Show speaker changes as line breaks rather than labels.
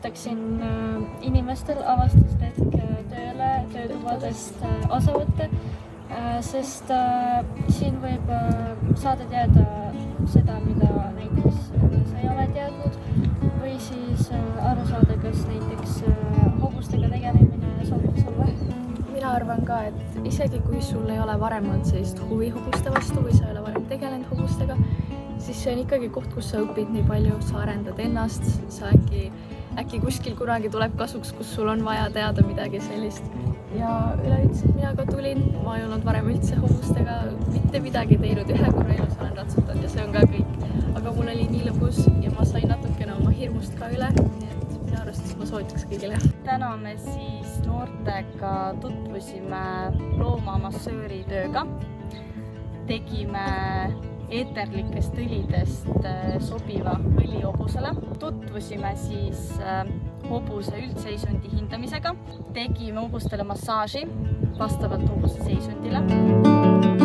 soovitaksin inimestel avastushetk töötubadest osa võtta, sest siin võib saada teada seda, mida näiteks sa ei ole teadnud, või siis aru saada, kas näiteks hobustega tegelemine sobib sulle.
Mina arvan ka, et isegi kui sul ei ole varem olnud sellist huvi hobuste vastu või sa ei ole varem tegelenud hobustega, siis see on ikkagi koht, kus sa õpid nii palju, sa arendad ennast, sa äkki kuskil kunagi tuleb kasuks, kus sul on vaja teada midagi sellist. Ja üleüldse mina ka tulin, ma ei olnud varem üldse hobustega mitte midagi teinud, ühe korra elus olen ratsutanud ja see on ka kõik. Aga mul oli nii lõbus ja ma sain natukene oma hirmust ka üle, nii et minu arust ma soovitaks kõigile.
Täna me siis noortega tutvusime loomamassööri tööga. Tegime eeterlikest õlidest sobiva õli hobusele. Tutvusime siis hobuse üldseisundi hindamisega. Tegime hobustele massaaži vastavalt hobuse seisundile.